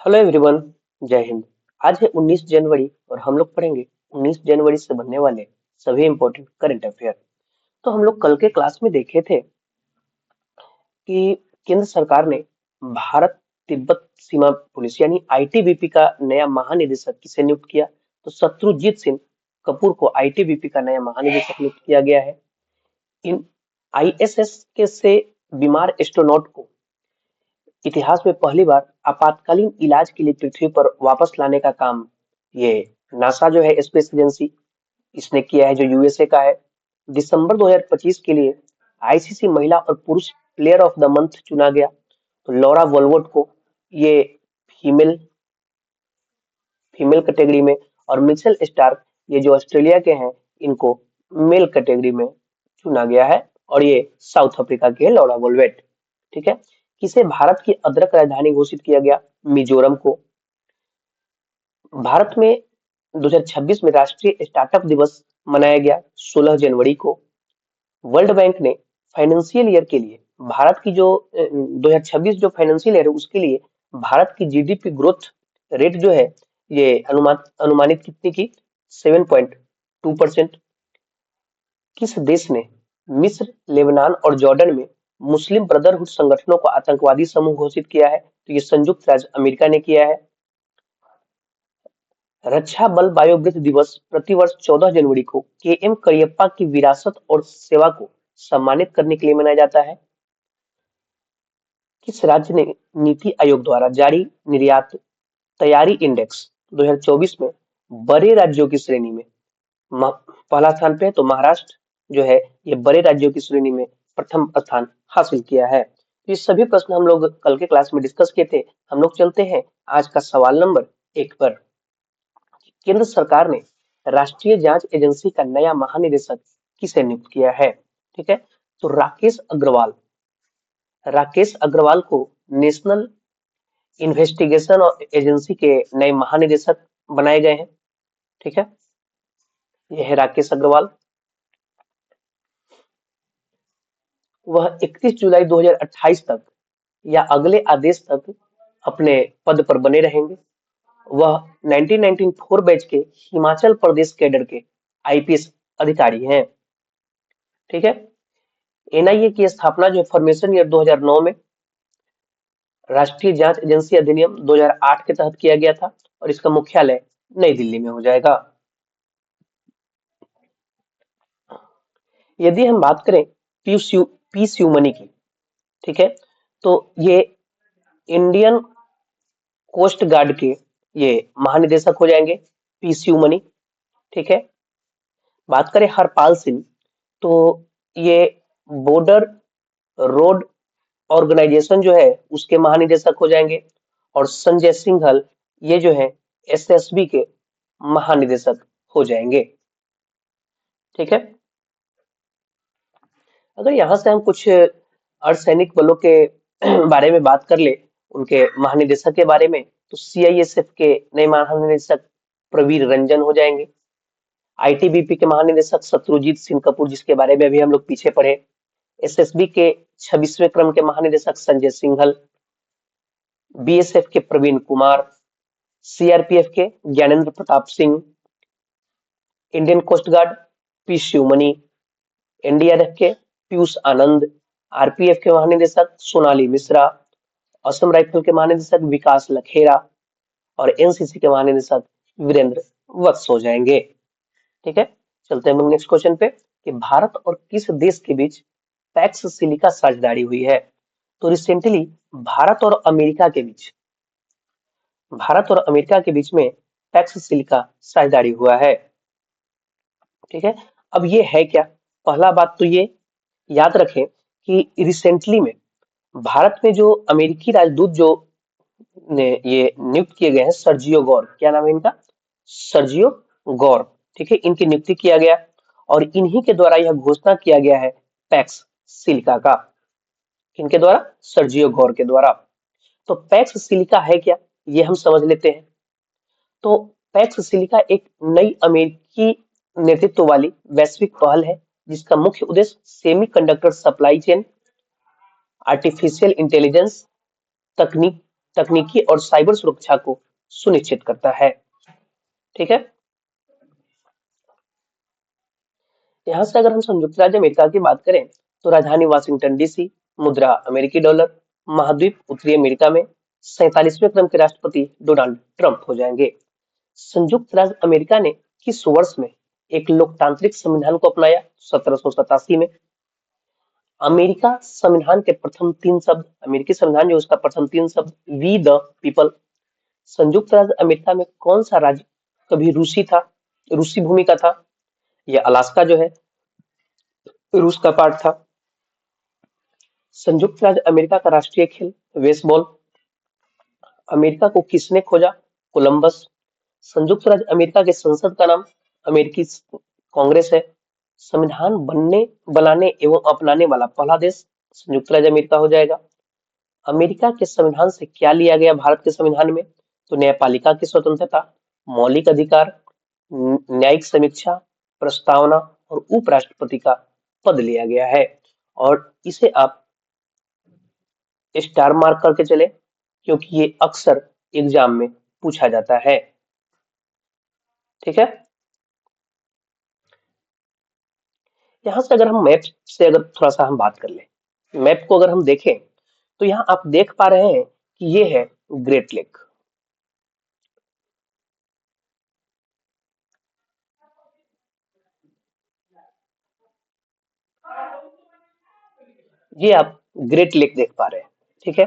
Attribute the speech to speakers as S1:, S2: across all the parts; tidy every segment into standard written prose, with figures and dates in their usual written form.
S1: Hello everyone. जय हिंद। आज है 19 जनवरी और हम लोग पढ़ेंगे 19 जनवरी से बनने वाले सभी इंपॉर्टेंट करंट अफेयर। तो हम लोग कल के क्लास में देखे थे कि केंद्र सरकार ने भारत तिब्बत सीमा पुलिस यानी आईटीबीपी का नया महानिदेशक किसे नियुक्त किया। तो शत्रुजीत सिंह कपूर को आईटीबीपी का नया महानिदेशक नियुक्त किया गया है। इन आईएसएस के से बीमार एस्ट्रोनॉट को इतिहास में पहली बार आपातकालीन इलाज के लिए पृथ्वी पर वापस लाने का काम ये नासा जो है स्पेस एजेंसी इसने किया है जो यूएसए का है। दिसंबर 2025 के लिए आईसीसी महिला और पुरुष प्लेयर ऑफ द मंथ चुना गया। तो लॉरा वोल्वोट को ये फीमेल फीमेल कैटेगरी में और मिचेल स्टार्क ये जो ऑस्ट्रेलिया के हैं इनको मेल कैटेगरी में चुना गया है। और ये साउथ अफ्रीका के लॉरा वोल्वेट। ठीक है। किसे भारत की अदरक राजधानी घोषित किया गया। मिजोरम को। भारत में 2026 में राष्ट्रीय स्टार्टअप दिवस मनाया गया 16 जनवरी को। वर्ल्ड बैंक ने फाइनेंशियल ईयर के लिए भारत की जो 2026 जो फाइनेंशियल ईयर है उसके लिए भारत की जीडीपी ग्रोथ रेट जो है ये अनुमानित कितनी की 7.2%। किस देश ने मिस्र, लेबनान और जॉर्डन में मुस्लिम ब्रदरहुड संगठनों को आतंकवादी समूह घोषित किया है। तो ये संयुक्त राज्य अमेरिका ने किया है। रक्षा बल वायुवृत्त दिवस प्रतिवर्ष 14 जनवरी को केएम करियप्पा की विरासत और सेवा को सम्मानित करने के लिए मनाया जाता है। किस राज्य ने नीति आयोग द्वारा जारी निर्यात तैयारी इंडेक्स 2024 में बड़े राज्यों की श्रेणी में पहला स्थान पे है। तो महाराष्ट्र जो है ये बड़े राज्यों की श्रेणी में प्रथम स्थान हासिल किया है। तो ये सभी प्रश्न हम लोग कल के क्लास में डिस्कस किए थे। हम लोग चलते हैं आज का सवाल नंबर 1 पर। केंद्र सरकार ने राष्ट्रीय जांच एजेंसी का नया महानिदेशक किसे नियुक्त किया है। ठीक है। तो राकेश अग्रवाल को नेशनल इन्वेस्टिगेशन एजेंसी के नए महानिदेशक बनाए गए हैं। ठीक है। यह है राकेश अग्रवाल। वह 31 जुलाई 2028 तक या अगले आदेश तक अपने पद पर बने रहेंगे। वह 1994 बैच के हिमाचल प्रदेश कैडर के आईपीएस अधिकारी हैं। ठीक है। एनआईए की स्थापना जो फॉर्मेशन ईयर 2009 में राष्ट्रीय जांच एजेंसी अधिनियम 2008 के तहत किया गया था और इसका मुख्यालय नई दिल्ली में हो जाएगा। यदि हम बात करें पी शिवमणि की, ठीक है, तो ये इंडियन कोस्ट गार्ड के ये महानिदेशक हो जाएंगे पी शिवमणि। ठीक है। बात करें हरपाल सिंह तो ये बॉर्डर रोड ऑर्गेनाइजेशन जो है उसके महानिदेशक हो जाएंगे। और संजय सिंघल ये जो है एसएसबी के महानिदेशक हो जाएंगे। ठीक है। अगर यहाँ से हम कुछ अर्धसैनिक बलों के बारे में बात कर ले उनके महानिदेशक के बारे में तो सीआईएसएफ के नए महानिदेशक प्रवीर रंजन हो जाएंगे। आईटीबीपी के महानिदेशक शत्रुजीत सिंह कपूर जिसके बारे में अभी हम लोग पीछे पढ़े। एसएसबी के 26वें क्रम के महानिदेशक संजय सिंघल। बीएसएफ के प्रवीण कुमार। सीआरपीएफ के Gyanendra Pratap Singh. Indian coast guard P Shivamani. NDRF के पीयूष आनंद। आरपीएफ के महानिदेशक सोनाली मिश्रा। असम राइफल के महानिदेशक विकास लखेरा और एनसीसी के महानिदेशक वीरेंद्र वत्स हो जाएंगे। ठीक है। चलते हैं नेक्स्ट क्वेश्चन पे कि भारत और किस देश के बीच पैक्स सिलिका साझेदारी हुई है। तो रिसेंटली भारत और अमेरिका के बीच में पैक्स सिलिका साझेदारी हुआ है। ठीक है। अब ये है क्या। पहला बात तो ये याद रखें कि रिसेंटली में भारत में जो अमेरिकी राजदूत जो ने ये नियुक्त किए गए हैं सर्जियो गौर, क्या नाम है इनका, सर्जियो गौर। ठीक है। इनकी नियुक्ति किया गया और इन्हीं के द्वारा यह घोषणा किया गया है पैक्स सिलिका का। किनके द्वारा, सर्जियो गौर के द्वारा। तो पैक्स सिलिका है क्या ये हम समझ लेते हैं। तो पैक्स सिलिका एक नई अमेरिकी नेतृत्व वाली वैश्विक पहल है जिसका मुख्य उद्देश्य semiconductor supply chain, artificial intelligence तकनीक तकनीकी और साइबर सुरक्षा को सुनिश्चित करता है। ठीक है। यहाँ से अगर हम संयुक्त राज्य अमेरिका की बात करें तो राजधानी वाशिंगटन डीसी, मुद्रा अमेरिकी डॉलर, महाद्वीप उत्तरी अमेरिका में 47वें क्रम के राष्ट्रपति डोनाल्ड ट्रंप हो जाएंगे। संयुक्त राज्य अमेरिका ने किस वर्ष में एक लोकतांत्रिक संविधान को अपनाया? 1787 में। अमेरिका संविधान के प्रथम तीन शब्द, अमेरिकी संविधान जो उसका प्रथम तीन शब्द, वी द पीपल। संयुक्त राज्य अमेरिका में कौन सा राज्य कभी रूसी था, रूसी भूमि का था? यह अलास्का जो है रूस का पार्ट था। संयुक्त राज्य अमेरिका का राष्ट्रीय खेल बेसबॉल। अमेरिका को किसने खोजा? कोलंबस। संयुक्त राज्य अमेरिका के संसद का नाम अमेरिकी कांग्रेस है। संविधान बनने, बनाने एवं अपनाने वाला पहला देश संयुक्त राज्य अमेरिका हो जाएगा। अमेरिका के संविधान से क्या लिया गया भारत के संविधान में? तो न्यायपालिका की स्वतंत्रता, मौलिक अधिकार, न्यायिक समीक्षा, प्रस्तावना और उपराष्ट्रपति का पद लिया गया है। और इसे आप स्टार मार्क करके चले क्योंकि ये अक्सर एग्जाम में पूछा जाता है। ठीक है। यहाँ से अगर हम मैप से अगर थोड़ा सा हम बात कर ले, मैप को अगर हम देखें तो यहाँ आप देख पा रहे हैं कि ये है ग्रेट लेक। ये आप ग्रेट लेक देख पा रहे हैं। ठीक है।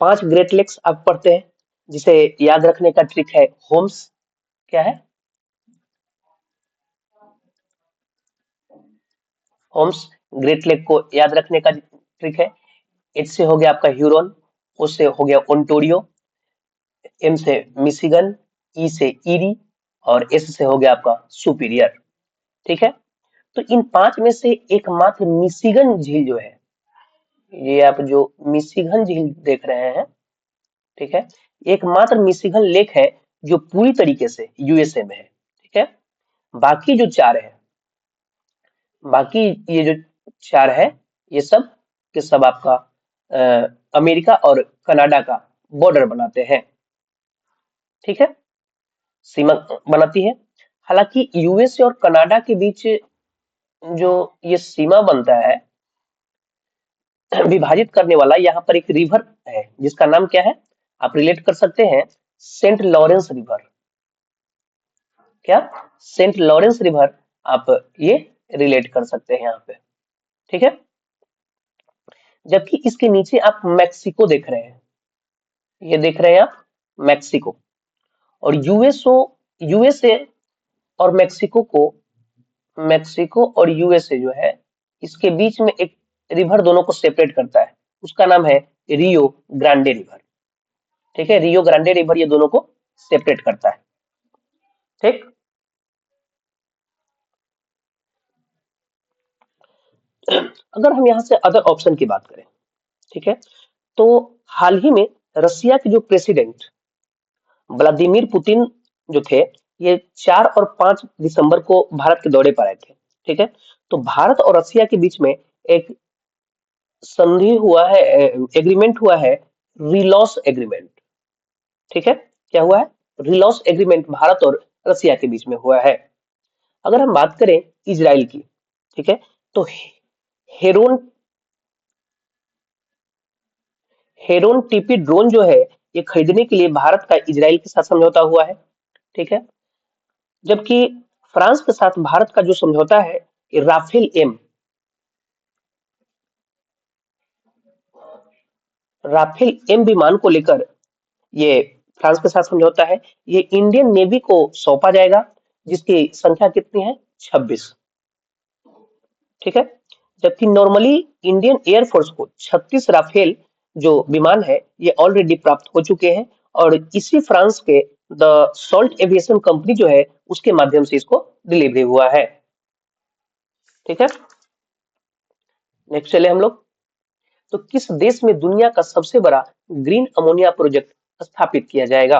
S1: 5 ग्रेट लेक्स आप पढ़ते हैं, जिसे याद रखने का ट्रिक है होम्स। क्या है? होम्स। ग्रेट लेक को याद रखने का ट्रिक है। एच से हो गया आपका ह्यूरॉन, ओ से हो गया ओंटोरियो, एम से मिशिगन, ई से ईरी और एस से हो गया आपका सुपीरियर। ठीक है। तो इन 5 में से एकमात्र मिशिगन झील जो है, ये आप जो मिशिगन झील देख रहे हैं, ठीक है, एकमात्र मिशिगन लेक है जो पूरी तरीके से यूएसए में है। ठीक है। बाकी जो 4 है, बाकी ये जो 4 है, ये सब के सब आपका अमेरिका और कनाडा का बॉर्डर बनाते हैं। ठीक है। सीमा बनाती है। हालांकि यूएसए और कनाडा के बीच जो ये सीमा बनता है, विभाजित करने वाला, यहाँ पर एक रिवर है जिसका नाम क्या है? आप रिलेट कर सकते हैं, सेंट लॉरेंस रिवर। क्या? सेंट लॉरेंस रिवर आप ये रिलेट कर सकते हैं यहाँ पे। ठीक है। जबकि इसके नीचे आप मैक्सिको देख रहे हैं, ये देख रहे हैं आप मैक्सिको। और यूएसए और मैक्सिको और यूएसए जो है, इसके बीच में एक रिवर दोनों को सेपरेट करता है, उसका नाम है रियो ग्रांडे रिवर। ठीक है। रियो ग्रांडे रिवर ये दोनों को सेपरेट करता है। ठीक। अगर हम यहाँ से अदर ऑप्शन की बात करें, ठीक है, तो हाल ही में रसिया के जो प्रेसिडेंट व्लादिमीर पुतिन जो थे, ये 4 और 5 दिसंबर को भारत के दौरे पर आए थे। ठीक है। तो भारत और रसिया के बीच में एक संधि हुआ है, एग्रीमेंट हुआ है, रिलॉस एग्रीमेंट। ठीक है। क्या हुआ है? रिलॉस एग्रीमेंट भारत और रसिया के बीच में हुआ है। अगर हम बात करें इजराइल की, ठीक है, तो हेरोन हेरोन टीपी ड्रोन जो है, ये खरीदने के लिए भारत का इजराइल के साथ समझौता हुआ है। ठीक है। जबकि फ्रांस के साथ भारत का जो समझौता है, ये राफेल एम विमान को लेकर ये फ्रांस के साथ समझौता है। ये इंडियन नेवी को सौंपा जाएगा, जिसकी संख्या कितनी है? 26। ठीक है। जबकि नॉर्मली इंडियन एयरफोर्स को 36 राफेल जो विमान है, ये ऑलरेडी प्राप्त हो चुके हैं और इसी फ्रांस के द सॉल्ट एविएशन कंपनी जो है, उसके माध्यम से इसको डिलीवरी हुआ है। ठीक है। नेक्स्ट चले हम लोग। तो किस देश में दुनिया का सबसे बड़ा ग्रीन अमोनिया प्रोजेक्ट स्थापित किया जाएगा?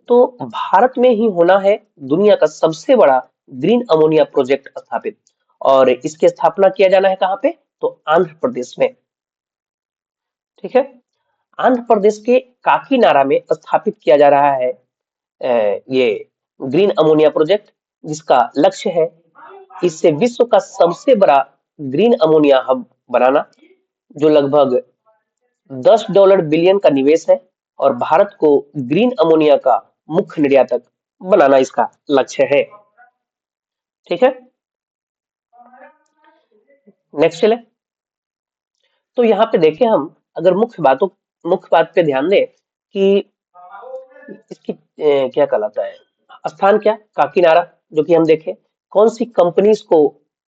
S1: तो भारत में ही होना है दुनिया का सबसे बड़ा ग्रीन अमोनिया प्रोजेक्ट स्थापित, और इसकी स्थापना किया जाना है कहाँ पे? तो आंध्र प्रदेश में। ठीक है। आंध्र प्रदेश के काकीनाडा में स्थापित किया जा रहा है ये ग्रीन अमोनिया प्रोजेक्ट, जिसका लक्ष्य है इससे विश्व का सबसे बड़ा ग्रीन अमोनिया हब बनाना, जो लगभग $10 बिलियन का निवेश है, और भारत को ग्रीन अमोनिया का मुख्य निर्यातक बनाना इसका लक्ष्य है। ठीक है, नेक्स्ट चले। तो यहाँ पे देखें हम, अगर मुख्य बात पे ध्यान दें कि इसकी क्या कहलाता है, स्थान क्या, काकीनाडा, जो कि हम देखें कौन सी कंपनी इसको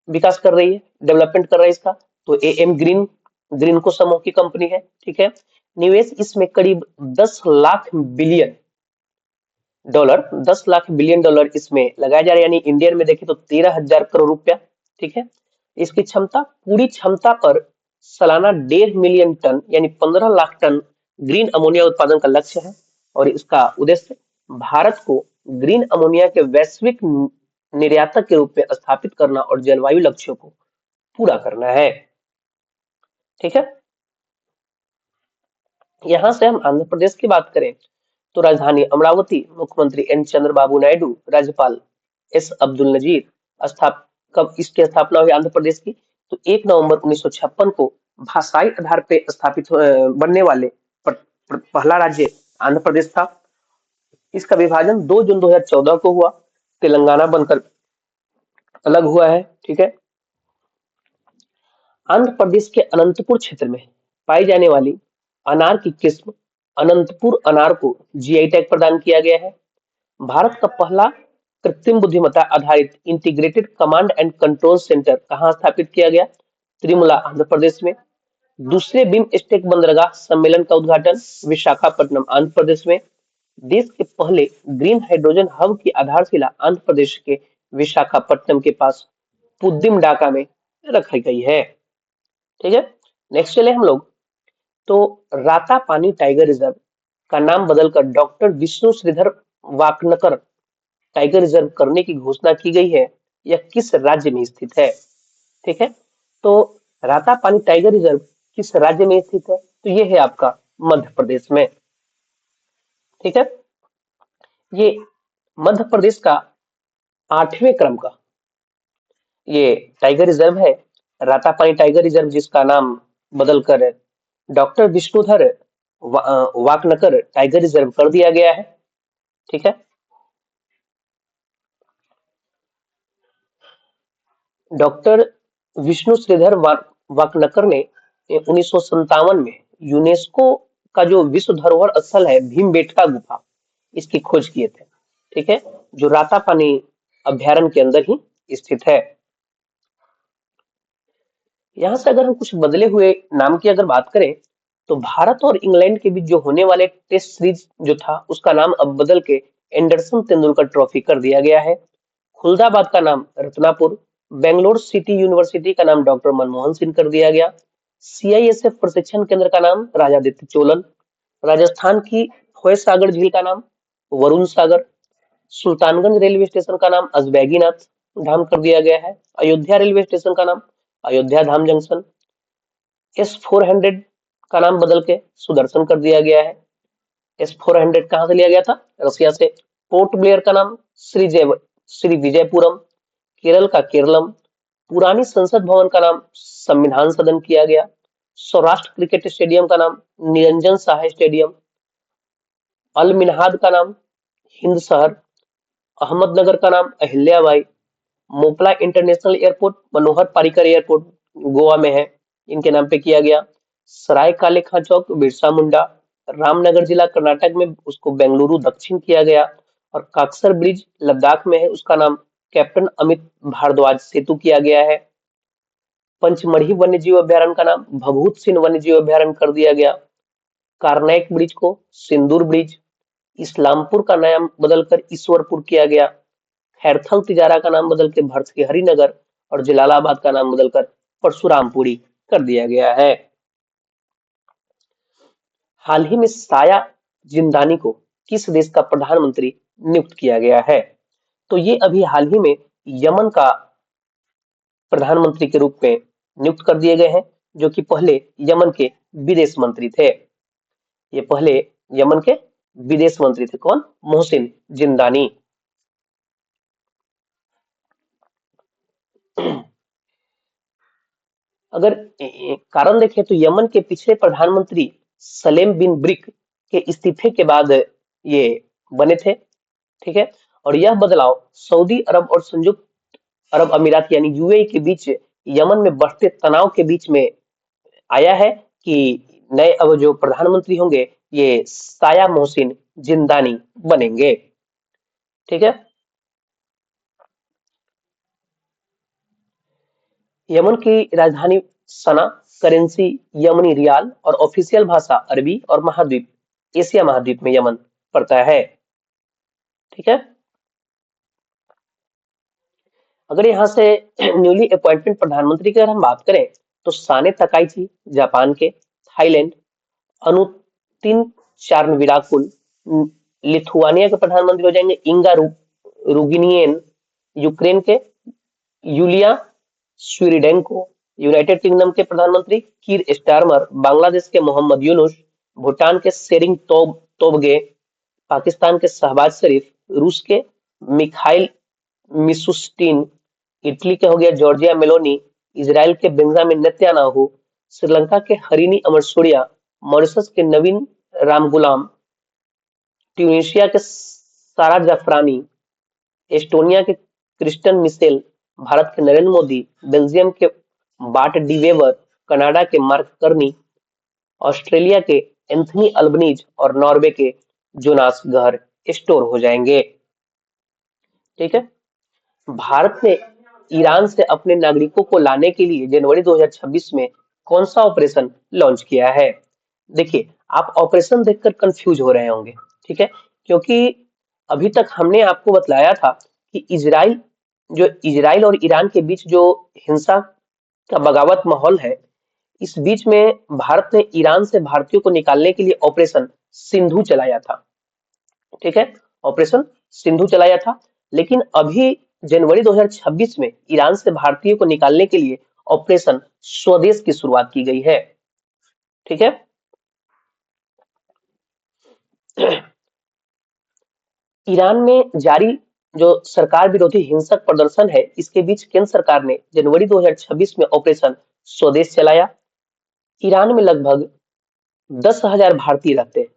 S1: विकास कर रही है, डेवलपमेंट कर रही है इसका, तो एएम ग्रीन ग्रीनको समूह की कंपनी है। ठीक है, निवेश इसमें करीब 10 बिलियन डॉलर इसमें लगाया जा रहा है, यानी इंडियन में देखें तो 13,000 करोड़ रुपया। ठीक है, इसकी क्षमता, पूरी क्षमता पर सालाना 1.5 मिलियन टन यानी 15 लाख टन ग्रीन अमोनिया उत्पादन का लक्ष्य है, और इसका उद्देश्य भारत को ग्रीन अमोनिया के वैश्विक निर्यातक के रूप में स्थापित करना और जलवायु लक्ष्यों को पूरा करना है। ठीक है, यहां से हम आंध्र प्रदेश की बात करें तो राजधानी अमरावती, मुख्यमंत्री एन चंद्रबाबू नायडू, राज्यपाल एस अब्दुल नजीर। कब इसकी स्थापना हुई आंध्र प्रदेश की, तो 1 नवंबर 1956 को भाषाई आधार पर स्थापित बनने वाले पहला राज्य आंध्र प्रदेश था। इसका विभाजन 2 जून 2014 को हुआ, तेलंगाना बनकर अलग हुआ है। ठीक है, आंध्र प्रदेश के अनंतपुर क्षेत्र में पाई जाने वाली अनार की किस्म अनंतपुर अनार को जीआई टैग प्रदान किया गया है। भारत का पहला कृत्रिम बुद्धिमत्ता आधारित integrated command and control centre कहाँ स्थापित किया गया, त्रिमुला, आंध्र प्रदेश में। दूसरे बिम्स्टेक बंदरगाह सम्मेलन का उद्घाटन विशाखापट्टनम, आंध्र प्रदेश में। देश के पहले ग्रीन हाइड्रोजन हब की आधारशिला आंध्र प्रदेश के विशाखापट्टनम के पास पुद्दिम डाका में रखी गई है। ठीक है, नेक्स्ट चले हम लोग। तो रातापानी टाइगर रिजर्व का नाम बदलकर doctor Vishnu Shridhar Wakankar tiger reserve करने की घोषणा की गई है। यह किस राज्य में स्थित है? ठीक है, तो रातापानी टाइगर रिजर्व किस राज्य में स्थित है, तो ये है आपका मध्य प्रदेश में। ठीक है, ये मध्य प्रदेश का 8वें क्रम का ये टाइगर रिजर्व है, रातापानी टाइगर रिजर्व, जिसका नाम बदलकर doctor Vishnudhar Wakankar tiger reserve कर दिया गया है। ठीक है, डॉक्टर विष्णु श्रीधर वाकनकर ने 1957 में यूनेस्को का जो विश्व धरोहर स्थल है भीमबेटका गुफा, इसकी खोज किए थे। ठीक है, जो रातापानी अभ्यारण्य के अंदर ही स्थित है। यहाँ से अगर हम कुछ बदले हुए नाम की अगर बात करें, तो भारत और इंग्लैंड के बीच जो होने वाले टेस्ट सीरीज जो था, उसका नाम अब बदल के एंडरसन तेंदुलकर ट्रॉफी कर दिया गया है। खुलदाबाद का नाम रत्नापुर, बेंगलोर सिटी यूनिवर्सिटी का नाम डॉक्टर मनमोहन सिंह कर दिया गया। सीआईएसएफ प्रशिक्षण केंद्र का नाम राजादित्य चोलन। राजस्थान की फॉय सागर झील का नाम वरुण सागर। सुल्तानगंज रेलवे स्टेशन का नाम अजबैगीनाथ धाम कर दिया गया है। अयोध्या रेलवे स्टेशन का नाम अयोध्या धाम जंक्शन। S-400 का नाम बदल के सुदर्शन कर दिया गया है। S-400 कहां से लिया गया था? रसिया से। पोर्ट ब्लेयर का नाम श्री विजयपुरम। केरल का केरलम। पुरानी संसद भवन का नाम संविधान सदन किया गया। सौराष्ट्र क्रिकेट स्टेडियम का नाम निरंजन शाह स्टेडियम। अल मिनहाद का नाम हिंद शहर। अहमदनगर का नाम अहिल्याबाई। मोपला इंटरनेशनल एयरपोर्ट मनोहर पारिकर एयरपोर्ट गोवा में है, इनके नाम पे किया गया। सराय काले खां चौक बिरसा मुंडा। रामनगर जिला कर्नाटक में, उसको बेंगलुरु दक्षिण किया गया। और काकसर ब्रिज लद्दाख में है, उसका नाम कैप्टन अमित भारद्वाज सेतु किया गया है। पंचमढ़ी वन्यजीव अभ्यारण्य का नाम भभूत सिंह वन्यजीव अभ्यारण्य कर दिया गया। कारनैक ब्रिज को सिंदूर ब्रिज। इस्लामपुर का नाम बदलकर ईश्वरपुर किया गया। खैरथल तिजारा का नाम बदल के भर्तृहरि नगर और जलालाबाद का नाम बदलकर परशुरामपुरी कर दिया गया है। हाल ही में साया जिंदानी को किस देश का प्रधानमंत्री नियुक्त किया गया है? तो ये अभी हाल ही में यमन का प्रधानमंत्री के रूप में नियुक्त कर दिए गए हैं, जो कि पहले यमन के विदेश मंत्री थे। ये पहले यमन के विदेश मंत्री थे। कौन? मोहसिन जिंदानी। अगर कारण देखें तो यमन के पिछले प्रधानमंत्री सलेम बिन ब्रिक के इस्तीफे के बाद ये बने थे। ठीक है। और यह बदलाव सऊदी अरब और संयुक्त अरब अमीरात यानी यूएई के बीच यमन में बढ़ते तनाव के बीच में आया है कि नए अब जो प्रधानमंत्री होंगे ये साया मोहसिन जिंदानी बनेंगे। ठीक है। यमन की राजधानी सना, करेंसी यमनी रियाल और ऑफिशियल भाषा अरबी और महाद्वीप एशिया महाद्वीप में यमन पड़ता है। ठीक है। अगर यहाँ से न्यूली अपॉइंटमेंट प्रधानमंत्री की अगर हम बात करें तो साने तकाइची जापान के, थाईलैंड अनुतिन चार्नविराकुल लिथुआनिया के प्रधानमंत्री हो जाएंगे, इंगा रुगिनियन यूक्रेन के, यूलिया स्वीरिडेंको यूनाइटेड किंगडम के प्रधानमंत्री, कीर स्टारमर बांग्लादेश के, मोहम्मद यूनुस भूटान के, सेरिंग तोबगे पाकिस्तान के, शहबाज शरीफ रूस के, मिखाइल मिशुस्टिन इटली के हो गया, जॉर्जिया मेलोनी इजराइल के, बेंजामिन नेतन्याहू श्रीलंका के, हरिनी अमरसुरिया मॉरिशस के, नवीन रामगुलाम ट्यूनीशिया के, सारा जाफरानी एस्टोनिया के, क्रिस्टन मिशेल भारत के, नरेंद्र मोदी बेल्जियम के, बाट डी वेवर कनाडा के, मार्क कर्नी ऑस्ट्रेलिया के, एंथनी अल्बनीज और नॉर्वे के जोनास घर स्टोर हो जाएंगे। ठीक है। भारत ने ईरान से अपने नागरिकों को लाने के लिए जनवरी 2026 में कौन सा ऑपरेशन लॉन्च किया है? देखिए, आप ऑपरेशन देखकर कंफ्यूज हो रहे होंगे। ठीक है। क्योंकि अभी तक हमने आपको बतलाया था कि इजराइल और ईरान के बीच जो हिंसा का बगावत माहौल है, इस बीच में भारत ने ईरान से भारतीयों को निकालने के लिए ऑपरेशन सिंधु चलाया था। ठीक है। ऑपरेशन सिंधु चलाया था। लेकिन अभी जनवरी 2026 में ईरान से भारतीयों को निकालने के लिए ऑपरेशन स्वदेश की शुरुआत की गई है। ठीक है। ईरान में जारी जो सरकार विरोधी हिंसक प्रदर्शन है, इसके बीच केंद्र सरकार ने जनवरी 2026 में ऑपरेशन स्वदेश चलाया। ईरान में लगभग 10,000 भारतीय रहते हैं।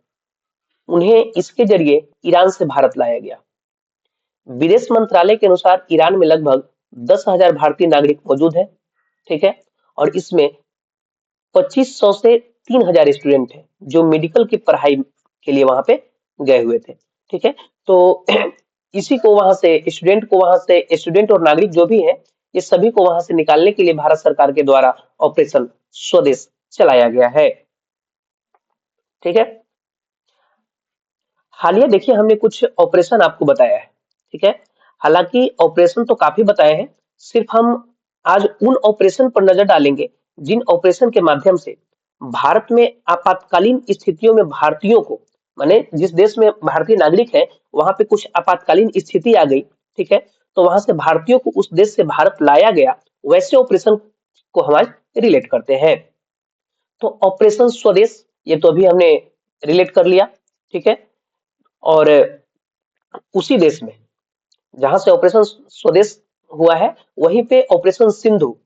S1: उन्हें इसके जरिए ईरान से भारत लाया गया। विदेश मंत्रालय के अनुसार ईरान में लगभग 10,000 भारतीय नागरिक मौजूद हैं। ठीक है। और इसमें 2500 से 3,000 स्टूडेंट हैं जो मेडिकल की पढ़ाई के लिए वहां पे गए हुए थे। ठीक है। तो इसी को वहां से स्टूडेंट और नागरिक जो भी है, ये सभी को वहां से निकालने के लिए भारत सरकार के द्वारा ऑपरेशन स्वदेश चलाया गया है। ठीक है। हालिया देखिए हमने कुछ ऑपरेशन आपको बताया है। ठीक है। हालांकि ऑपरेशन तो काफी बताए हैं, सिर्फ हम आज उन ऑपरेशन पर नजर डालेंगे जिन ऑपरेशन के माध्यम से भारत में आपातकालीन स्थितियों में भारतीयों को, माने जिस देश में भारतीय नागरिक है वहां पे कुछ आपातकालीन स्थिति आ गई। ठीक है। तो वहां से भारतीयों को उस देश से भारत लाया गया, वैसे ऑपरेशन को हम आज रिलेट करते हैं। तो ऑपरेशन स्वदेश ये तो अभी हमने रिलेट कर लिया। ठीक है। और उसी देश में जहां से ऑपरेशन स्वदेश हुआ है, वहीं पे ऑपरेशन सिंधु,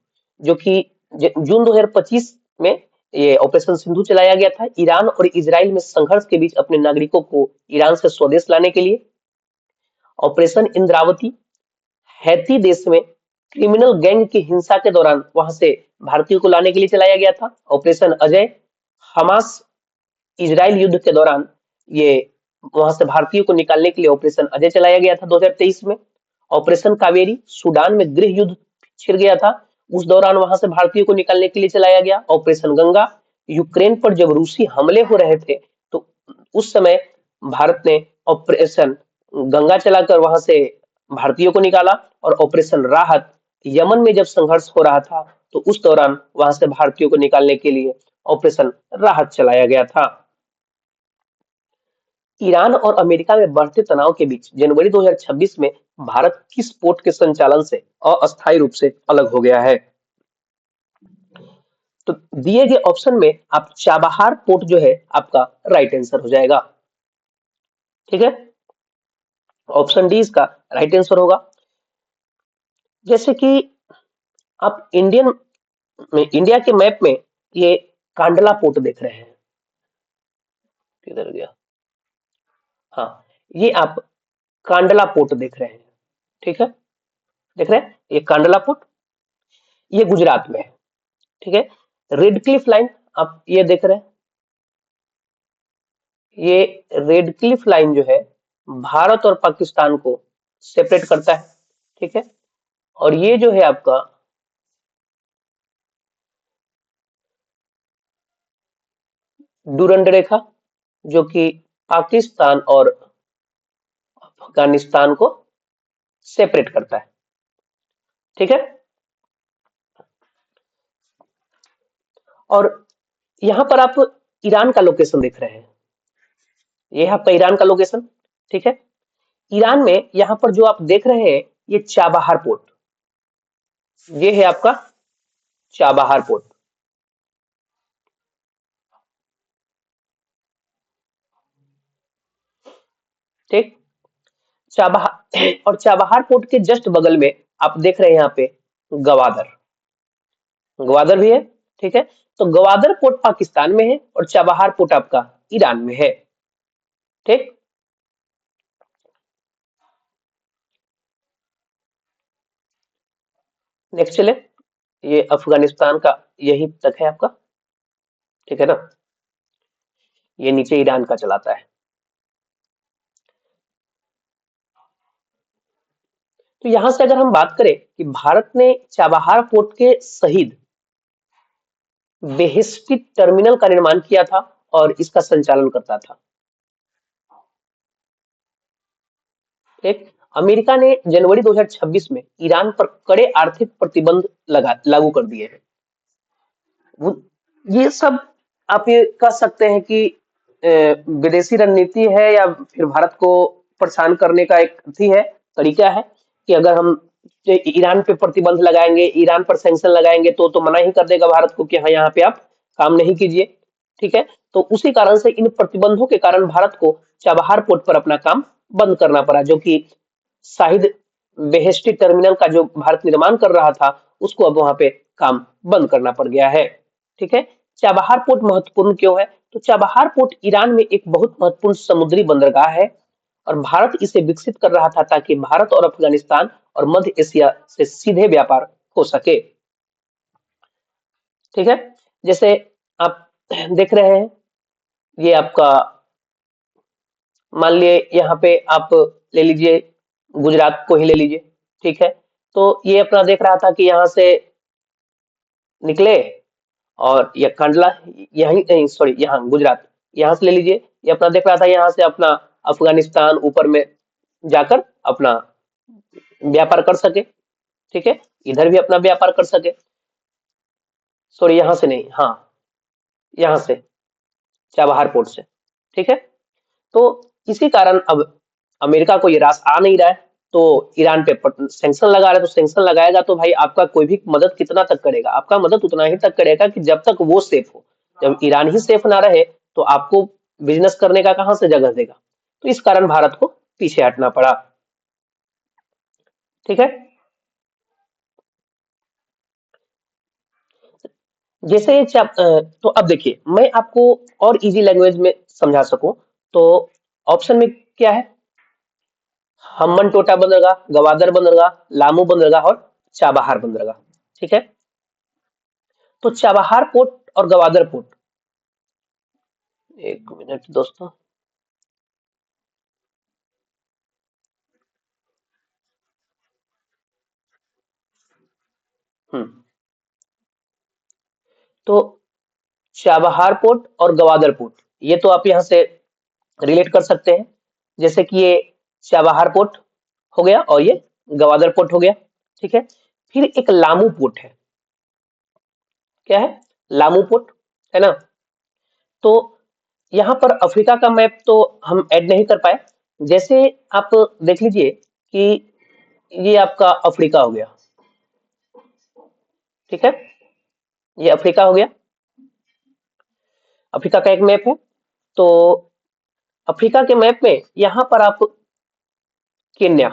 S1: जो कि जून 2025 में ये ऑपरेशन सिंधु चलाया गया था ईरान और इजराइल में संघर्ष के बीच अपने नागरिकों को ईरान से स्वदेश लाने के लिए। ऑपरेशन इंद्रावती हैती देश में क्रिमिनल गैंग की हिंसा के दौरान वहां से भारतीयों को लाने के लिए चलाया गया था। ऑपरेशन अजय हमास इजराइल युद्ध के दौरान ये वहां से भारतीयों को निकालने के लिए ऑपरेशन अजय चलाया गया था 2023 में। ऑपरेशन कावेरी सूडान में गृह युद्ध छिड़ गया था, उस दौरान वहां से भारतीयों को निकालने के लिए चलाया गया। ऑपरेशन गंगा यूक्रेन पर जब रूसी हमले हो रहे थे तो उस समय भारत ने ऑपरेशन गंगा चलाकर वहां से भारतीयों को निकाला। और ऑपरेशन राहत यमन में जब संघर्ष हो रहा था तो उस दौरान वहां से भारतीयों को निकालने के लिए ऑपरेशन राहत चलाया गया था। ईरान और अमेरिका में बढ़ते तनाव के बीच जनवरी 2026 में भारत किस पोर्ट के संचालन से अस्थायी रूप से अलग हो गया है? तो दिए गए ऑप्शन में आप चाबहार पोर्ट जो है आपका राइट आंसर हो जाएगा। ठीक है, ऑप्शन डी इसका राइट आंसर होगा। जैसे कि आप इंडिया के मैप में ये कांडला पोर्ट देख रहे हैं, किधर गया, हाँ, ये आप कांडला पोर्ट देख रहे हैं। ठीक है, देख रहे हैं ये कांडला पोर्ट, ये गुजरात में है। ठीक है, रेड क्लिफ लाइन आप ये देख रहे हैं, ये रेड क्लिफ लाइन जो है भारत और पाकिस्तान को सेपरेट करता है। ठीक है, और ये जो है आपका डूरंड रेखा, जो कि पाकिस्तान और अफगानिस्तान को सेपरेट करता है। ठीक है, और यहां पर आप ईरान का लोकेशन देख रहे हैं, ये है आपका ईरान का लोकेशन। ठीक है, ईरान में यहां पर जो आप देख रहे हैं ये चाबहार पोर्ट, ये है आपका चाबहार पोर्ट। ठीक, चाबहार और चाबहार पोर्ट के जस्ट बगल में आप देख रहे हैं यहाँ पे गवादर, गवादर भी है। ठीक है, तो गवादर पोर्ट पाकिस्तान में है और चाबहार पोर्ट आपका ईरान में है। ठीक, नेक्स्ट चले, ये अफगानिस्तान का यही तक है आपका। ठीक है ना, ये नीचे ईरान का चलाता है। तो यहां से अगर हम बात करें कि भारत ने चाबहार पोर्ट के शहीद बेहिस्टी टर्मिनल का निर्माण किया था और इसका संचालन करता था। एक, अमेरिका ने जनवरी 2026 में ईरान पर कड़े आर्थिक प्रतिबंध लागू कर दिए हैं। ये सब आप ये कह सकते हैं कि विदेशी रणनीति है या फिर भारत को परेशान करने का एक थी है, तरीका है कि अगर हम ईरान पे प्रतिबंध लगाएंगे, ईरान पर सैंक्शन लगाएंगे तो मना ही कर देगा भारत को कि हाँ यहाँ पे आप काम नहीं कीजिए। ठीक है, तो उसी कारण से इन प्रतिबंधों के कारण भारत को चाबहार पोर्ट पर अपना काम बंद करना पड़ा, जो कि शाहिद बेहेस्टी टर्मिनल का जो भारत निर्माण कर रहा था उसको अब वहां पे काम बंद करना पड़ गया है। ठीक है, चाबहार पोर्ट महत्वपूर्ण क्यों है? तो चाबहार पोर्ट ईरान में एक बहुत महत्वपूर्ण समुद्री बंदरगाह है और भारत इसे विकसित कर रहा था ताकि भारत और अफगानिस्तान और मध्य एशिया से सीधे व्यापार हो सके। ठीक है, जैसे आप देख रहे हैं ये आपका, मान लिए यहाँ पे आप ले लीजिए गुजरात को ही ले लीजिए। ठीक है, तो ये अपना देख रहा था कि यहाँ से निकले और ये कंडला, यही सॉरी यहाँ गुजरात, यहाँ से ले लीजिए, ये अपना देख रहा था यहाँ से अपना अफगानिस्तान ऊपर में जाकर अपना व्यापार कर सके। ठीक है, इधर भी अपना व्यापार कर सके, सॉरी यहाँ से नहीं, हाँ यहाँ से चाबहार पोर्ट से। ठीक है, तो इसी कारण अब अमेरिका को ये रास आ नहीं रहा है, तो ईरान पे सैंक्शन लगा रहा है। तो सैंक्शन लगाएगा तो भाई आपका कोई भी मदद कितना तक करेगा? आपका मदद उतना ही तक करेगा कि जब तक वो सेफ हो। जब ईरान ही सेफ ना रहे तो आपको बिजनेस करने का कहां से जगह देगा? तो इस कारण भारत को पीछे हटना पड़ा। ठीक है, जैसे ये तो अब देखिए मैं आपको और इजी लैंग्वेज में समझा सकूं तो ऑप्शन में क्या है? हम्मन टोटा बंदरगाह, गवादर बंदरगाह, लामू बंदरगाह और चाबहार बंदरगाह। ठीक है, तो चाबहार पोर्ट और गवादर पोर्ट, एक मिनट दोस्तों, हम्म, तो चाबहार पोर्ट और गवादर पोर्ट ये तो आप यहां से रिलेट कर सकते हैं, जैसे कि ये चाबहार पोर्ट हो गया और ये गवादर पोर्ट हो गया। ठीक है, फिर एक लामू पोर्ट है, क्या है? लामू पोर्ट, है ना? तो यहाँ पर अफ्रीका का मैप तो हम ऐड नहीं कर पाए। जैसे आप देख लीजिए कि ये आपका अफ्रीका हो गया। ठीक है, ये अफ्रीका हो गया, अफ्रीका का एक मैप है। तो अफ्रीका के मैप में यहाँ पर आप केन्या,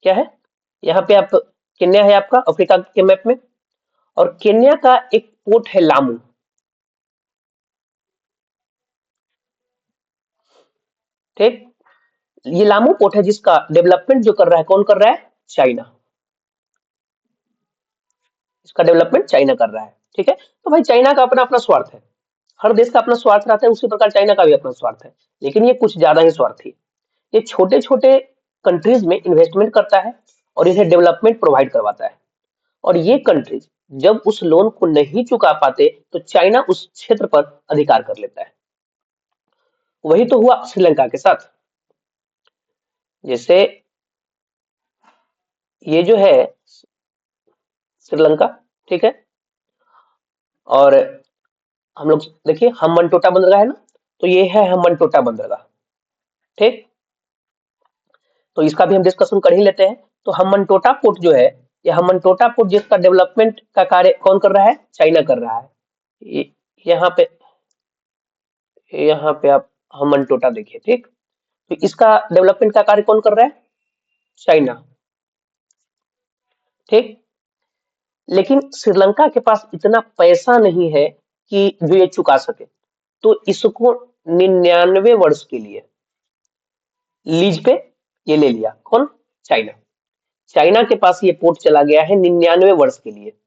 S1: क्या है यहाँ पे, आप केन्या है आपका अफ्रीका के मैप में, और केन्या का एक पोर्ट है लामू। ठीक, ये लामू पोर्ट है जिसका डेवलपमेंट जो कर रहा है, कौन कर रहा है? चाइना। इसका डेवलपमेंट चाइना कर रहा है। ठीक है, तो भाई चाइना का अपना अपना स्वार्थ है, हर देश का अपना स्वार्थ रहता है, उसी प्रकार चाइना का भी अपना स्वार्थ है, लेकिन ये कुछ ज्यादा ही स्वार्थी है। ये छोटे छोटे कंट्रीज में इन्वेस्टमेंट करता है और इन्हें डेवलपमेंट प्रोवाइड करवाता है, और ये कंट्रीज जब उस लोन को नहीं चुका पाते तो चाइना उस क्षेत्र पर अधिकार कर लेता है। वही तो हुआ श्रीलंका के साथ। जैसे ये जो है श्रीलंका, ठीक है, और हम लोग देखिए हम्बनटोटा बंदरगाह है ना, तो ये है हम्बनटोटा बंदरगाह। ठीक, तो इसका भी हम डिस्कशन कर ही लेते हैं। तो हम्बनटोटा पोर्ट जो है, ये हम्बनटोटा पोर्ट जिसका डेवलपमेंट का कार्य कौन कर रहा है? चाइना कर रहा है। यहाँ पे, यहाँ पे आप हम्बनटोटा देखिए। ठीक, तो इसका डेवलपमेंट का कार्य कौन कर रहा है? चाइना। ठीक, लेकिन श्रीलंका के पास इतना पैसा नहीं है कि जो ये चुका सके, तो इसको 99 वर्ष के लिए लीज पे ये ले लिया। कौन? चाइना। चाइना के पास ये पोर्ट चला गया है 99 वर्ष के लिए।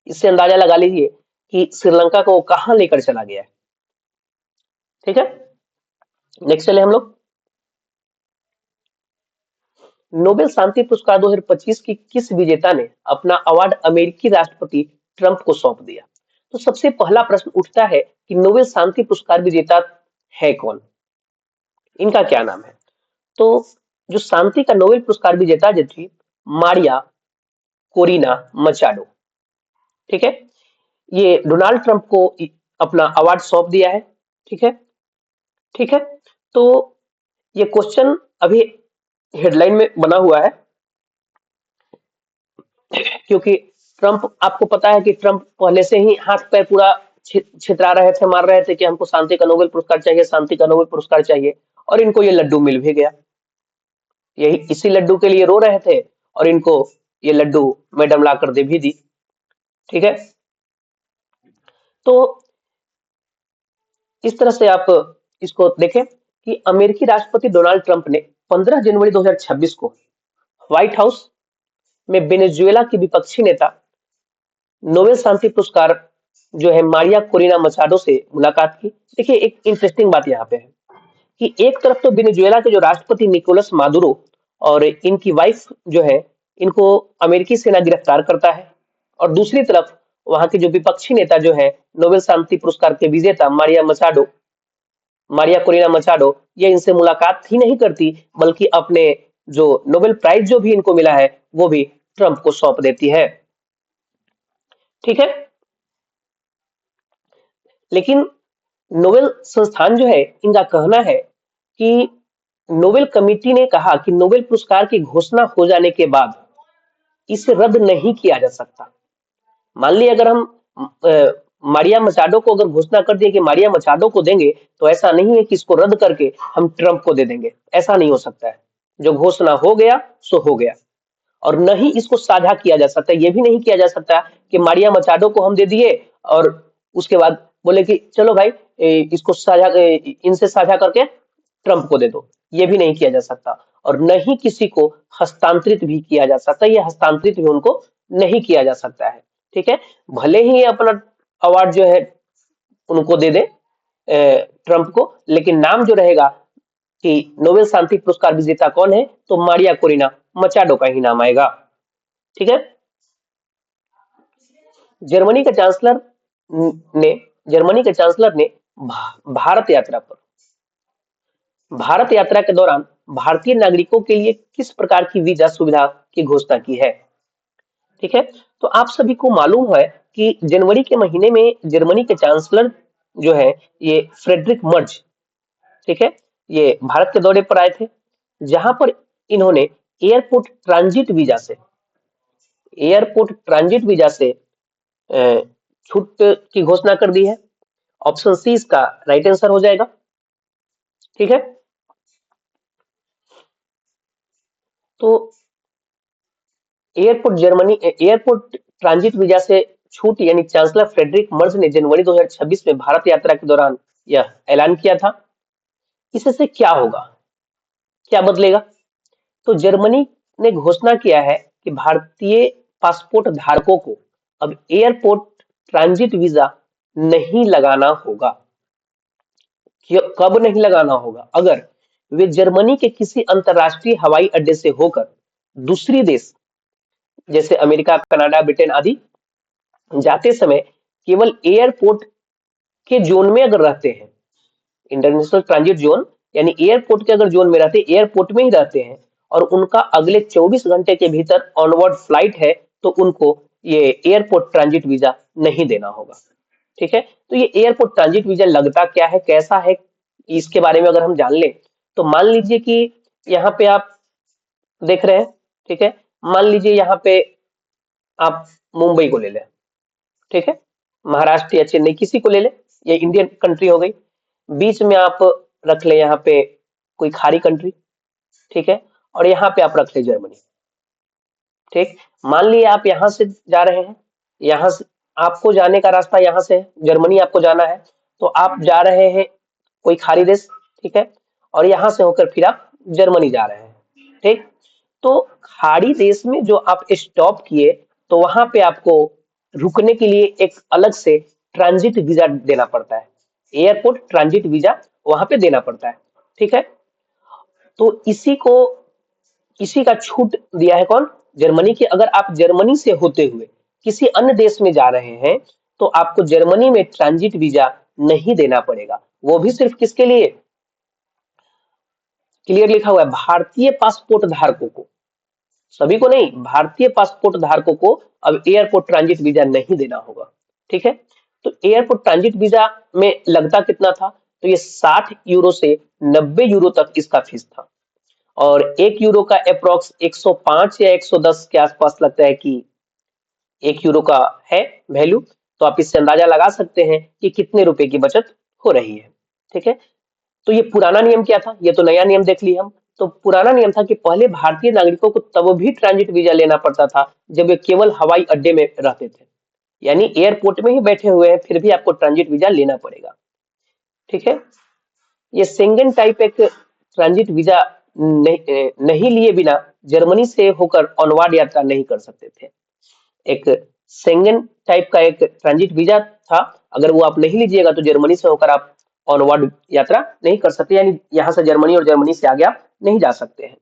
S1: इससे अंदाजा लगा लीजिए कि श्रीलंका को वो कहां लेकर चला गया है। ठीक है, नेक्स्ट चले हम लोग। नोबेल शांति पुरस्कार 2025 की किस विजेता ने अपना अवार्ड अमेरिकी राष्ट्रपति ट्रंप को सौंप दिया? तो सबसे पहला प्रश्न उठता है कि नोबेल शांति पुरस्कार विजेता है कौन, इनका क्या नाम है? तो जो शांति का नोबेल पुरस्कार विजेता जो थी, मारिया कोरिना मचाडो। ठीक है, ये डोनाल्ड ट्रंप को अपना अवार्ड सौंप दिया है। ठीक है, ठीक है, तो ये क्वेश्चन अभी हेडलाइन में बना हुआ है, क्योंकि ट्रंप, आपको पता है कि ट्रंप पहले से ही हाथ पैर पूरा छितरा रहे थे, मार रहे थे कि हमको शांति का नोबेल पुरस्कार चाहिए, शांति का नोबेल पुरस्कार चाहिए, और इनको ये लड्डू मिल भी गया। यही इसी लड्डू के लिए रो रहे थे, और इनको ये लड्डू मैडम ला कर दे भी दी। ठीक है, तो इस तरह से आप इसको देखें कि अमेरिकी राष्ट्रपति डोनाल्ड ट्रंप ने 15 जनवरी 2026 को व्हाइट हाउस में वेनेजुएला की विपक्षी नेता, नोबेल शांति पुरस्कार जो है मारिया कोरिना मचाडो से मुलाकात की। देखिए एक इंटरेस्टिंग बात यहाँ पे है कि एक तरफ तो वेनेजुएला के जो राष्ट्रपति निकोलस मादुरो और इनकी वाइफ जो है, इनको अमेरिकी सेना गिरफ्तार करता है, और दूसरी तरफ वहां के जो विपक्षी नेता जो है, नोबेल शांति पुरस्कार के विजेता मारिया कोरिना मचाडो, ये इनसे मुलाकात ही नहीं करती, बल्कि अपने जो नोबेल प्राइज जो भी इनको मिला है वो भी ट्रंप को सौंप देती है। ठीक है, लेकिन नोबेल संस्थान जो है, इनका कहना है कि नोबेल कमेटी ने कहा कि नोबेल पुरस्कार की घोषणा हो जाने के बाद इसे रद्द नहीं किया जा सकता। मान ली अगर हम मारिया मचाडो को अगर घोषणा कर दिए कि मारिया मचाडो को देंगे, तो ऐसा नहीं है कि इसको रद्द करके हम ट्रंप को दे देंगे, ऐसा नहीं हो सकता है। जो घोषणा हो गया सो हो गया, और न ही इसको साझा किया जा सकता। ये भी नहीं किया जा सकता कि मारिया मचाडो को हम दे दिए और उसके बाद बोले कि चलो भाई इसको साझा, इनसे साझा करके ट्रंप को दे दो। ये भी नहीं किया जा सकता, और न ही किसी को हस्तांतरित भी किया जा सकता, ये हस्तांतरित भी उनको नहीं किया जा सकता है। ठीक है, भले ही अपना अवार्ड जो है उनको दे दे ट्रंप को, लेकिन नाम जो रहेगा कि नोबेल शांति पुरस्कार विजेता कौन है, तो मारिया कोरिना मचाडो का ही नाम आएगा। ठीक है, जर्मनी के चांसलर ने जर्मनी के चांसलर ने भारत यात्रा पर, भारत यात्रा के दौरान भारतीय नागरिकों के लिए किस प्रकार की वीजा सुविधा की घोषणा की है? ठीक है, तो आप सभी को मालूम है कि जनवरी के महीने में जर्मनी के चांसलर जो है, ये फ्रेडरिक मर्ज, ठीक है, ये भारत के दौरे पर आए थे, जहां पर इन्होंने एयरपोर्ट ट्रांजिट वीजा से, एयरपोर्ट ट्रांजिट वीजा से छूट की घोषणा कर दी है। ऑप्शन सी इसका राइट आंसर हो जाएगा। ठीक है, तो एयरपोर्ट ट्रांजिट वीजा से छूट यानी चांसलर फ्रेडरिक मर्ज ने जनवरी 2026 में भारत यात्रा के दौरान यह ऐलान किया था। इससे क्या होगा, क्या बदलेगा? तो जर्मनी ने घोषणा किया है कि भारतीय पासपोर्ट धारकों को अब एयरपोर्ट ट्रांजिट वीजा नहीं लगाना होगा। कब नहीं लगाना होगा? अगर वे जर्मनी के किसी अंतरराष्ट्रीय हवाई अड्डे से होकर दूसरी देश जैसे अमेरिका, कनाडा, ब्रिटेन आदि जाते समय केवल एयरपोर्ट के जोन में अगर रहते हैं, इंटरनेशनल ट्रांजिट जोन यानी एयरपोर्ट के अगर जोन में रहते, एयरपोर्ट में ही रहते हैं और उनका अगले 24 घंटे के भीतर ऑनवर्ड फ्लाइट है, तो उनको ये एयरपोर्ट ट्रांजिट वीजा नहीं देना होगा। ठीक है, तो ये एयरपोर्ट ट्रांजिट वीजा लगता क्या है, कैसा है, इसके बारे में अगर हम जान लें तो मान लीजिए कि यहाँ पे आप देख रहे हैं। ठीक है, मान लीजिए यहाँ पे आप मुंबई को ले लें। ठीक है, महाराष्ट्र या चेन्नई किसी को ले ले, ये इंडियन कंट्री हो गई। बीच में आप रख ले यहाँ पे कोई खाड़ी कंट्री। ठीक है, और यहाँ पे आप रख ले जर्मनी। ठीक, मान लिए आप यहाँ से जा रहे हैं, यहाँ से आपको जाने का रास्ता यहाँ से है, जर्मनी आपको जाना है, तो आप जा रहे हैं कोई खाड़ी देश। ठीक है, और यहाँ से होकर फिर आप जर्मनी जा रहे हैं। ठीक, तो खाड़ी देश में जो आप स्टॉप किए, तो वहां पे आपको रुकने के लिए एक अलग से ट्रांजिट वीजा देना पड़ता है, एयरपोर्ट ट्रांजिट वीजा वहां पे देना पड़ता है। ठीक है, तो इसी का छूट दिया है कौन? जर्मनी की। अगर आप जर्मनी से होते हुए किसी अन्य देश में जा रहे हैं तो आपको जर्मनी में ट्रांजिट वीजा नहीं देना पड़ेगा। वो भी सिर्फ किसके लिए? क्लियर लिखा हुआ है, भारतीय पासपोर्ट धारकों को, सभी को नहीं, भारतीय पासपोर्ट धारकों को अब एयरपोर्ट ट्रांजिट वीजा नहीं देना होगा। ठीक है, तो एयरपोर्ट ट्रांजिट वीजा में लगता कितना था? तो ये 60 यूरो से 90 यूरो तक इसका फीस था, और 1 यूरो का अप्रोक्स 105 या 110 के आसपास लगता है कि 1 यूरो का है वैल्यू। तो आप इससे अंदाजा लगा सकते हैं कि कितने रुपए की बचत हो रही है। ठीक है, तो ये पुराना नियम क्या था, ये तो नया नियम देख लिया हम। तो पुराना नियम था कि पहले भारतीय नागरिकों को तब भी ट्रांजिट वीजा लेना पड़ता था जब वे केवल हवाई अड्डे में रहते थे, यानी एयरपोर्ट में ही बैठे हुए हैं फिर भी आपको ट्रांजिट वीजा लेना पड़ेगा। ठीक है, ये शेंगन टाइप एक ट्रांजिट वीजा नहीं लिए बिना जर्मनी से होकर ऑनवर्ड यात्रा नहीं कर सकते थे। एक शेंगन टाइप का एक ट्रांजिट वीजा था, अगर वो आप नहीं लीजिएगा तो जर्मनी से होकर आप ऑनवर्ड यात्रा नहीं कर सकते, यानी यहाँ से जर्मनी और जर्मनी से आगे आप नहीं जा सकते हैं।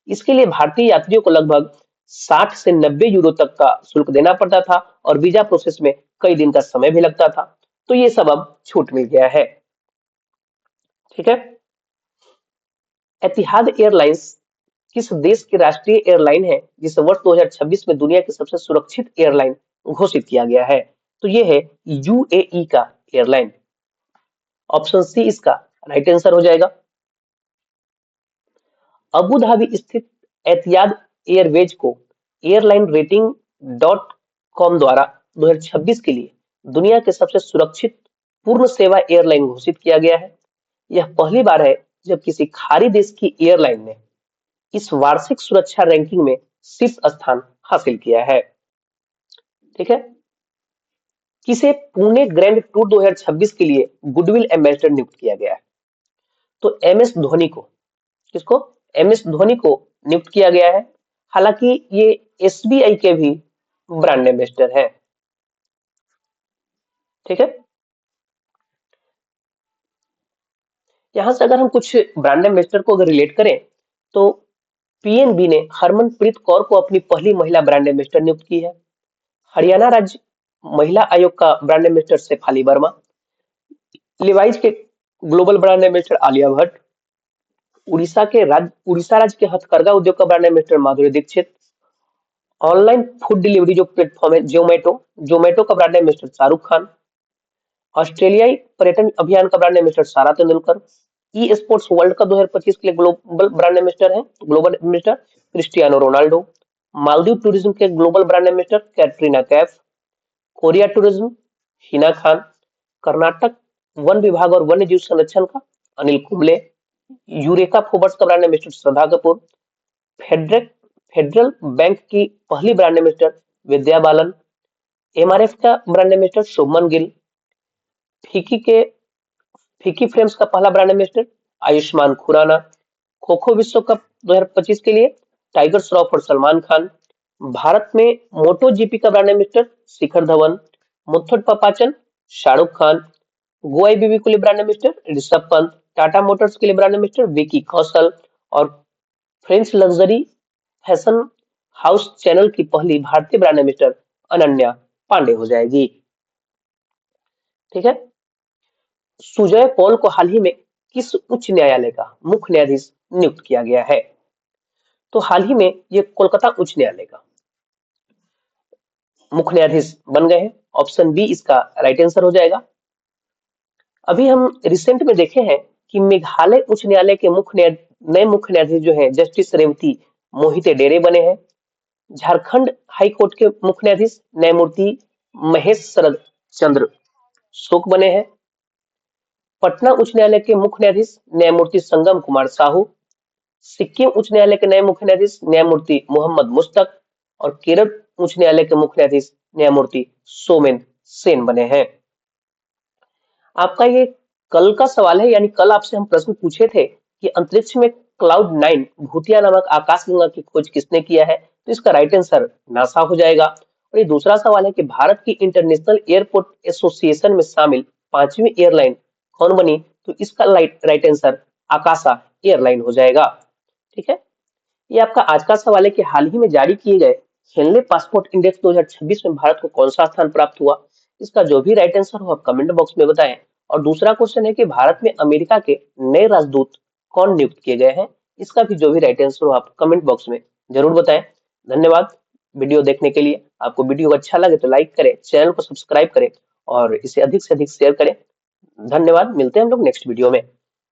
S1: इसके लिए भारतीय यात्रियों को लगभग 60 से 90 यूरो तक का शुल्क देना पड़ता था और वीजा प्रोसेस में कई दिन का समय भी लगता था। तो ये सब अब छूट मिल गया है। ठीक है, एतिहाद एयरलाइंस किस देश की राष्ट्रीय एयरलाइन है जिसे वर्ष 2026 में दुनिया की सबसे सुरक्षित एयरलाइन घोषित किया गया है? तो ये है यूएई का एयरलाइन। ऑप्शन सी इसका राइट आंसर हो जाएगा। अबू धाबी स्थित एतिहाद एयरवेज को एयरलाइन रेटिंग डॉट कॉम द्वारा 2026 के लिए दुनिया के सबसे सुरक्षित पूर्ण सेवा एयरलाइन घोषित किया गया है। यह पहली बार है जब किसी खाड़ी देश की एयरलाइन ने इस वार्षिक सुरक्षा रैंकिंग में शीर्ष स्थान हासिल किया है। ठीक है, किसे पुणे ग्रैंड टूर 2026 के लिए गुडविल एम्बेसडर नियुक्त किया गया है? तो एम एस धोनी को। किसको? एम एस धोनी को नियुक्त किया गया है। हालांकि ये एसबीआई के भी ब्रांड एम्बेसडर है। ठीक है, यहां से अगर हम कुछ ब्रांड एम्बेसडर को अगर रिलेट करें तो पीएनबी ने हरमनप्रीत कौर को अपनी पहली महिला ब्रांड एम्बेसडर नियुक्त की है। हरियाणा राज्य महिला आयोग का brand ambassador Shafali Verma. Levi's के global brand ambassador Alia Bhatt. Orissa राज्य के हथकरघा उद्योग का brand ambassador Madhuri Dixit. Online food delivery जो प्लेटफॉर्म है जोमेटो, जोमेटो का ब्रांड एम्बेसडर शाहरुख खान। ऑस्ट्रेलियाई पर्यटन अभियान का brand ambassador Sara Tendulkar. Esports world cup 2025 के लिए ग्लोबल ब्रांड एम्बेसडर है, global ambassador Cristiano Ronaldo. Maldives tourism के global brand ambassador Katrina Kaif. Korea tourism Hina Khan. Karnataka वन विभाग और वन्य जीव संरक्षण का अनिल कुंबले। यूरेका फोबर्स का brand ambassador Shraddha Kapoor. Federal federal bank की पहली brand ambassador Vidya Balan. MRF का ब्रांड एम्बेसडर शुभमन गिल। फिकी के फिकी फ्रेम्स का पहला ब्रांड एम्बेसडर आयुष्मान खुराना। खो खो विश्व कप 2025 के लिए टाइगर श्रॉफ और सलमान खान। भारत में मोटो जीपी का ब्रांड एम्बेसडर शिखर धवन। मुथुट पपाचन शाहरुख खान। गोआईबीबी के लिए brand ambassador Rishabh Pant. Tata Motors के लिए ब्रांड एम्बेसडर विकी कौशल। और French luxury fashion house channel की पहली भारतीय ब्रांड एम्बेसडर अनन्या पांडे हो जाएगी। ठीक है। सुजय पॉल को हाल ही में किस उच्च न्यायालय का मुख्य न्यायाधीश नियुक्त किया गया है? तो हाल ही में ये कोलकाता उच्च न्यायालय का मुख्य न्यायाधीश बन गए हैं। ऑप्शन बी इसका राइट आंसर हो जाएगा। अभी हम रिसेंट में देखे हैं कि मेघालय उच्च न्यायालय के नए मुख्य न्यायाधीश जो है जस्टिस रेवती मोहिते डेरे बने हैं। झारखंड हाई कोर्ट के मुख्य न्यायाधीश न्यायमूर्ति महेश शरद चंद्र शोक बने हैं। पटना उच्च न्यायालय के मुख्य न्यायाधीश न्यायमूर्ति संगम कुमार साहू। सिक्किम उच्च न्यायालय के नए मुख्य न्यायाधीश न्यायमूर्ति मोहम्मद मुश्तक। और केरल उच्च न्यायालय के मुख्य न्यायाधीश न्यायमूर्ति सोमेन सेन बने हैं। आपका ये कल का सवाल है, यानी कल आपसे हम प्रश्न पूछे थे कि अंतरिक्ष में क्लाउड 9 भूतिया नामक आकाशगंगा की खोज किसने किया है? तो इसका राइट आंसर नासा हो जाएगा। और ये दूसरा सवाल है कि भारत की इंटरनेशनल एयरपोर्ट एसोसिएशन में शामिल 5वीं एयरलाइन कौन बनी? तो इसका राइट आंसर आकाशा एयरलाइन हो जाएगा। ठीक है। ये आपका आज का सवाल है कि हाल ही में जारी किए गए हेनले पासपोर्ट इंडेक्स 2026 में भारत को कौन सा स्थान प्राप्त हुआ? इसका जो भी राइट आंसर हो आप कमेंट बॉक्स में बताएं। और दूसरा क्वेश्चन है कि भारत में अमेरिका के नए राजदूत कौन नियुक्त किए गए हैं? इसका भी जो भी राइट आंसर हो आप कमेंट बॉक्स में जरूर बताएं। धन्यवाद वीडियो देखने के लिए। आपको वीडियो अच्छा लगे तो लाइक करें, चैनल को सब्सक्राइब करें और इसे अधिक से अधिक शेयर करें। धन्यवाद। मिलते हैं हम लोग नेक्स्ट वीडियो में।